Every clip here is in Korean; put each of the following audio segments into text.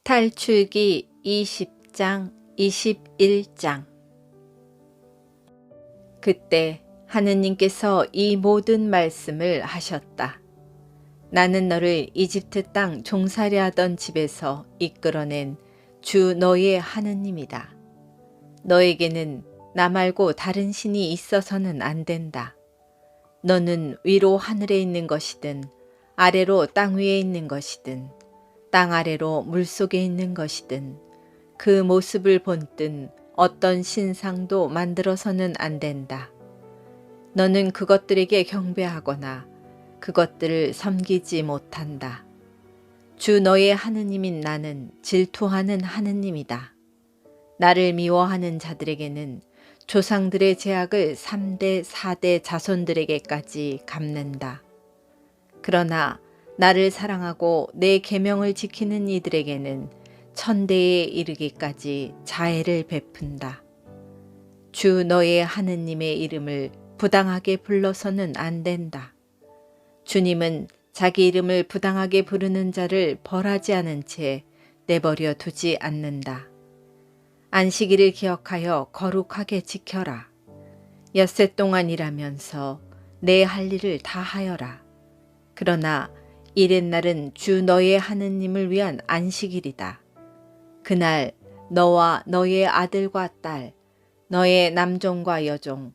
탈출기 20장 21장. 그때 하느님께서 이 모든 말씀을 하셨다. 나는 너를 이집트 땅 종살이 하던 집에서 이끌어낸 주 너의 하느님이다. 너에게는 나 말고 다른 신이 있어서는 안 된다. 너는 위로 하늘에 있는 것이든 아래로 땅 위에 있는 것이든 땅 아래로 물속에 있는 것이든 그 모습을 본뜬 어떤 신상도 만들어서는 안 된다. 너는 그것들에게 경배하거나 그것들을 섬기지 못한다. 주 너의 하느님인 나는 질투하는 하느님이다. 나를 미워하는 자들에게는 조상들의 죄악을 3대 4대 자손들에게까지 갚는다. 그러나 나를 사랑하고 내 계명을 지키는 이들에게는 천대에 이르기까지 자애를 베푼다. 주 너의 하느님의 이름을 부당하게 불러서는 안 된다. 주님은 자기 이름을 부당하게 부르는 자를 벌하지 않은 채 내버려 두지 않는다. 안식일을 기억하여 거룩하게 지켜라. 엿새 동안 일하면서 내 할 일을 다 하여라. 그러나 이튿날은 주 너의 하느님을 위한 안식일이다. 그날 너와 너의 아들과 딸, 너의 남종과 여종,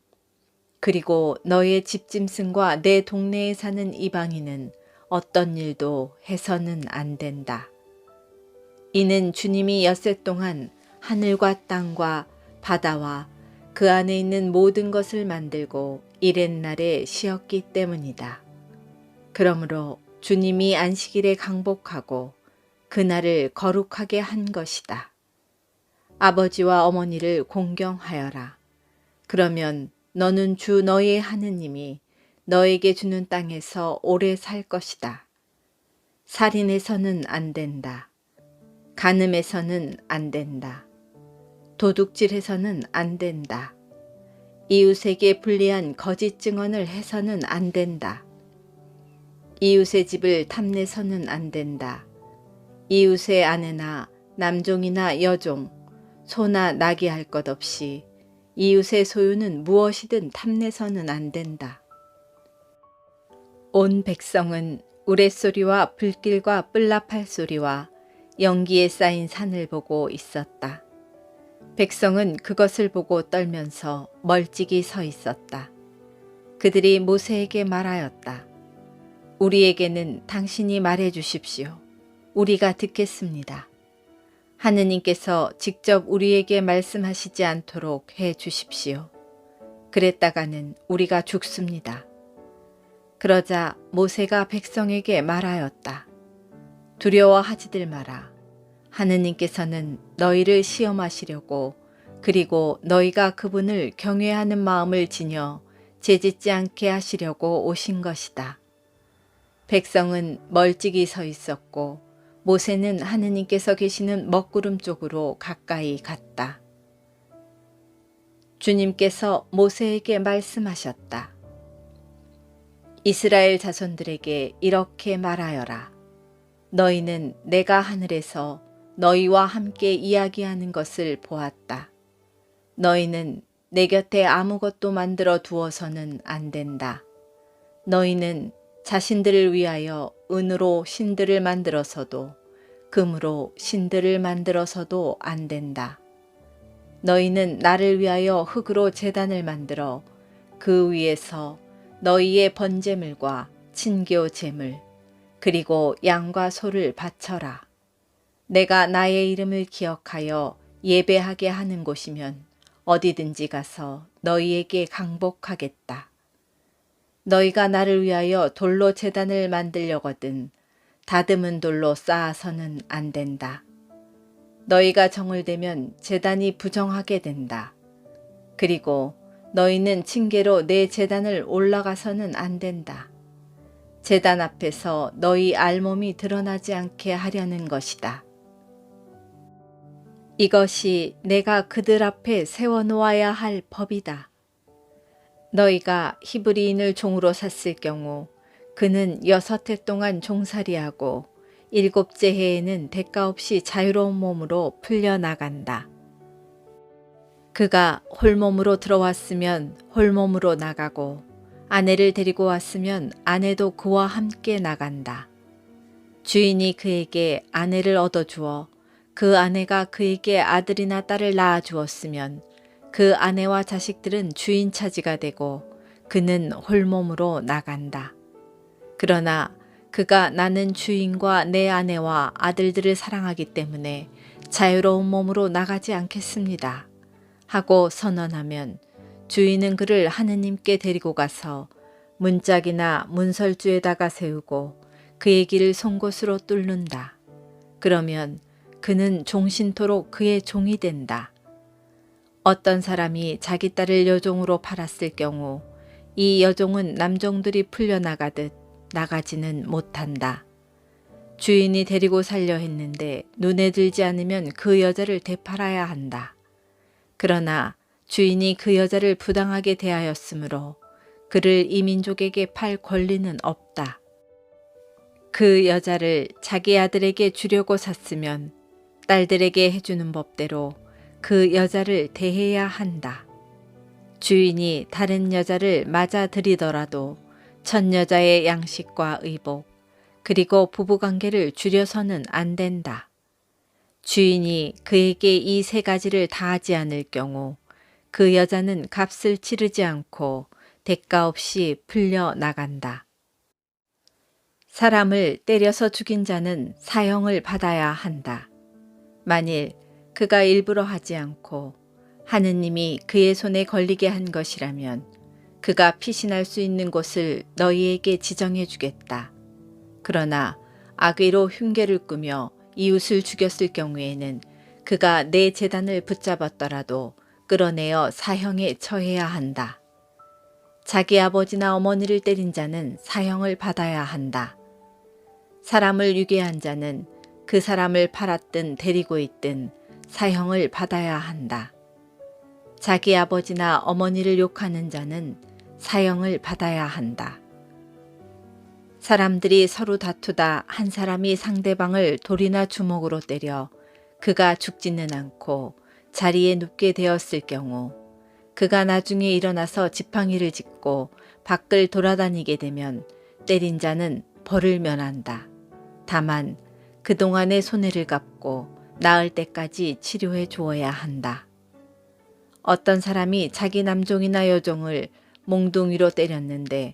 그리고 너의 집짐승과 내 동네에 사는 이방인은 어떤 일도 해서는 안 된다. 이는 주님이 엿새 동안 하늘과 땅과 바다와 그 안에 있는 모든 것을 만들고 이튿날에 쉬었기 때문이다. 그러므로 주님이 안식일에 강복하고 그날을 거룩하게 한 것이다. 아버지와 어머니를 공경하여라. 그러면 너는 주 너의 하느님이 너에게 주는 땅에서 오래 살 것이다. 살인해서는 안 된다. 간음해서는 안 된다. 도둑질해서는 안 된다. 이웃에게 불리한 거짓 증언을 해서는 안 된다. 이웃의 집을 탐내서는 안 된다. 이웃의 아내나 남종이나 여종, 소나 나귀 할 것 없이 이웃의 소유는 무엇이든 탐내서는 안 된다. 온 백성은 우레소리와 불길과 뿔나팔 소리와 연기에 쌓인 산을 보고 있었다. 백성은 그것을 보고 떨면서 멀찍이 서 있었다. 그들이 모세에게 말하였다. 우리에게는 당신이 말해 주십시오. 우리가 듣겠습니다. 하느님께서 직접 우리에게 말씀하시지 않도록 해 주십시오. 그랬다가는 우리가 죽습니다. 그러자 모세가 백성에게 말하였다. 두려워하지들 마라. 하느님께서는 너희를 시험하시려고 그리고 너희가 그분을 경외하는 마음을 지녀 죄짓지 않게 하시려고 오신 것이다. 백성은 멀찍이 서 있었고 모세는 하느님께서 계시는 먹구름 쪽으로 가까이 갔다. 주님께서 모세에게 말씀하셨다. 이스라엘 자손들에게 이렇게 말하여라. 너희는 내가 하늘에서 너희와 함께 이야기하는 것을 보았다. 너희는 내 곁에 아무것도 만들어 두어서는 안 된다. 너희는 자신들을 위하여 은으로 신들을 만들어서도 금으로 신들을 만들어서도 안 된다. 너희는 나를 위하여 흙으로 제단을 만들어 그 위에서 너희의 번제물과 친교 제물 그리고 양과 소를 바쳐라. 내가 나의 이름을 기억하여 예배하게 하는 곳이면 어디든지 가서 너희에게 강복하겠다. 너희가 나를 위하여 돌로 제단을 만들려거든 다듬은 돌로 쌓아서는 안 된다. 너희가 정을 대면 제단이 부정하게 된다. 그리고 너희는 징계로 내 제단을 올라가서는 안 된다. 제단 앞에서 너희 알몸이 드러나지 않게 하려는 것이다. 이것이 내가 그들 앞에 세워놓아야 할 법이다. 너희가 히브리인을 종으로 샀을 경우 그는 6해 동안 종살이하고 일곱째 해에는 대가 없이 자유로운 몸으로 풀려나간다. 그가 홀몸으로 들어왔으면 홀몸으로 나가고 아내를 데리고 왔으면 아내도 그와 함께 나간다. 주인이 그에게 아내를 얻어주어 그 아내가 그에게 아들이나 딸을 낳아주었으면 그 아내와 자식들은 주인 차지가 되고 그는 홀몸으로 나간다. 그러나 그가 나는 주인과 내 아내와 아들들을 사랑하기 때문에 자유로운 몸으로 나가지 않겠습니다. 하고 선언하면 주인은 그를 하느님께 데리고 가서 문짝이나 문설주에다가 세우고 그의 길을 송곳으로 뚫는다. 그러면 그는 종신토록 그의 종이 된다. 어떤 사람이 자기 딸을 여종으로 팔았을 경우 이 여종은 남종들이 풀려나가듯 나가지는 못한다. 주인이 데리고 살려 했는데 눈에 들지 않으면 그 여자를 되팔아야 한다. 그러나 주인이 그 여자를 부당하게 대하였으므로 그를 이민족에게 팔 권리는 없다. 그 여자를 자기 아들에게 주려고 샀으면 딸들에게 해주는 법대로 그 여자를 대해야 한다. 주인이 다른 여자를 맞아 들이더라도 첫 여자의 양식과 의복 그리고 부부관계를 줄여서는 안 된다. 주인이 그에게 이 세 가지를 다하지 않을 경우 그 여자는 값을 치르지 않고 대가 없이 풀려나간다. 사람을 때려서 죽인 자는 사형을 받아야 한다. 만일 그가 일부러 하지 않고 하느님이 그의 손에 걸리게 한 것이라면 그가 피신할 수 있는 곳을 너희에게 지정해 주겠다. 그러나 악의로 흉계를 꾸며 이웃을 죽였을 경우에는 그가 내 재단을 붙잡았더라도 끌어내어 사형에 처해야 한다. 자기 아버지나 어머니를 때린 자는 사형을 받아야 한다. 사람을 유괴한 자는 그 사람을 팔았든 데리고 있든 사형을 받아야 한다. 자기 아버지나 어머니를 욕하는 자는 사형을 받아야 한다. 사람들이 서로 다투다 한 사람이 상대방을 돌이나 주먹으로 때려 그가 죽지는 않고 자리에 눕게 되었을 경우 그가 나중에 일어나서 지팡이를 짚고 밖을 돌아다니게 되면 때린 자는 벌을 면한다. 다만 그동안의 손해를 갚고 나을 때까지 치료해 주어야 한다. 어떤 사람이 자기 남종이나 여종을 몽둥이로 때렸는데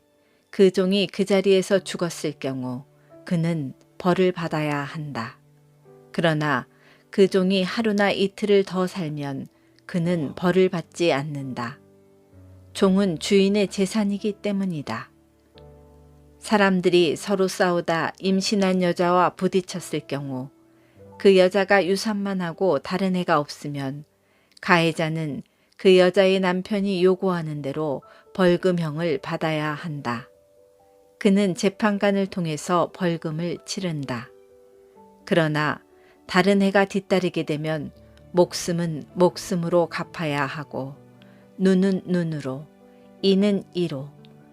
그 종이 그 자리에서 죽었을 경우 그는 벌을 받아야 한다. 그러나 그 종이 하루나 이틀을 더 살면 그는 벌을 받지 않는다. 종은 주인의 재산이기 때문이다. 사람들이 서로 싸우다 임신한 여자와 부딪혔을 경우 그 여자가 유산만 하고 다른 애가 없으면 가해자는 그 여자의 남편이 요구하는 대로 벌금형을 받아야 한다. 그는 재판관을 통해서 벌금을 치른다. 그러나 다른 해가 뒤따르게 되면 목숨은 목숨으로 갚아야 하고 눈은 눈으로, 이는 이로,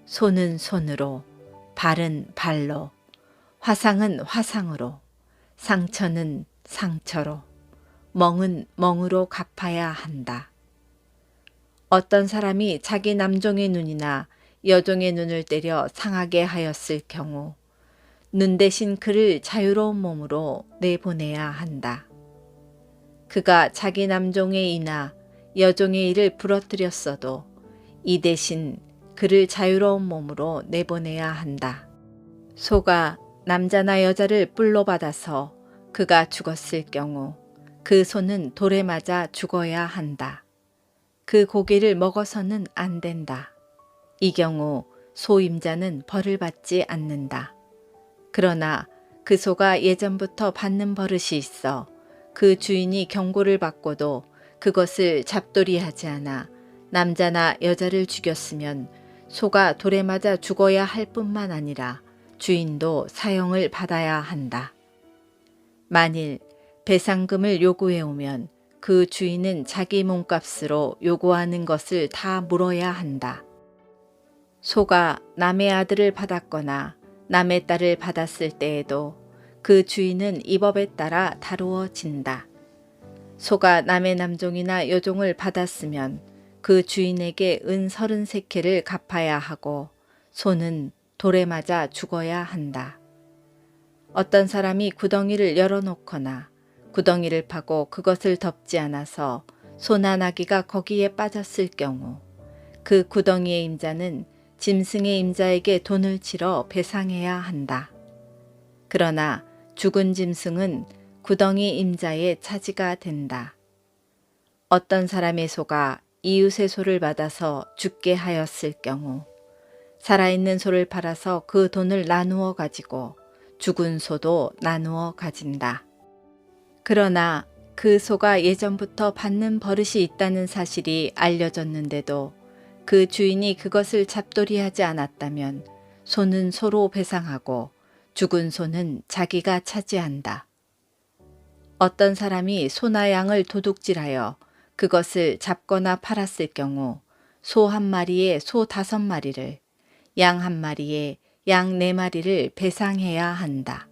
손은 손으로, 발은 발로, 화상은 화상으로, 상처는 상처로, 멍은 멍으로 갚아야 한다. 어떤 사람이 자기 남종의 눈이나 여종의 눈을 때려 상하게 하였을 경우 눈 대신 그를 자유로운 몸으로 내보내야 한다. 그가 자기 남종의 이나 여종의 이를 부러뜨렸어도 이 대신 그를 자유로운 몸으로 내보내야 한다. 소가 남자나 여자를 뿔로 받아서 그가 죽었을 경우 그 소는 돌에 맞아 죽어야 한다. 그 고기를 먹어서는 안 된다. 이 경우 소임자는 벌을 받지 않는다. 그러나 그 소가 예전부터 받는 버릇이 있어 그 주인이 경고를 받고도 그것을 잡돌이하지 않아 남자나 여자를 죽였으면 소가 돌에 맞아 죽어야 할 뿐만 아니라 주인도 사형을 받아야 한다. 만일 배상금을 요구해 오면 그 주인은 자기 몸값으로 요구하는 것을 다 물어야 한다. 소가 남의 아들을 받았거나 남의 딸을 받았을 때에도 그 주인은 이 법에 따라 다루어진다. 소가 남의 남종이나 여종을 받았으면 그 주인에게 은 33개를 갚아야 하고 소는 돌에 맞아 죽어야 한다. 어떤 사람이 구덩이를 열어놓거나 구덩이를 파고 그것을 덮지 않아서 소나 나귀가 거기에 빠졌을 경우 그 구덩이의 임자는 짐승의 임자에게 돈을 치러 배상해야 한다. 그러나 죽은 짐승은 구덩이 임자의 차지가 된다. 어떤 사람의 소가 이웃의 소를 받아서 죽게 하였을 경우 살아있는 소를 팔아서 그 돈을 나누어 가지고 죽은 소도 나누어 가진다. 그러나 그 소가 예전부터 받는 버릇이 있다는 사실이 알려졌는데도 그 주인이 그것을 잡돌이하지 않았다면 소는 소로 배상하고 죽은 소는 자기가 차지한다. 어떤 사람이 소나 양을 도둑질하여 그것을 잡거나 팔았을 경우 소 1마리에 소 5마리를, 양 1마리에 양 4마리를 배상해야 한다.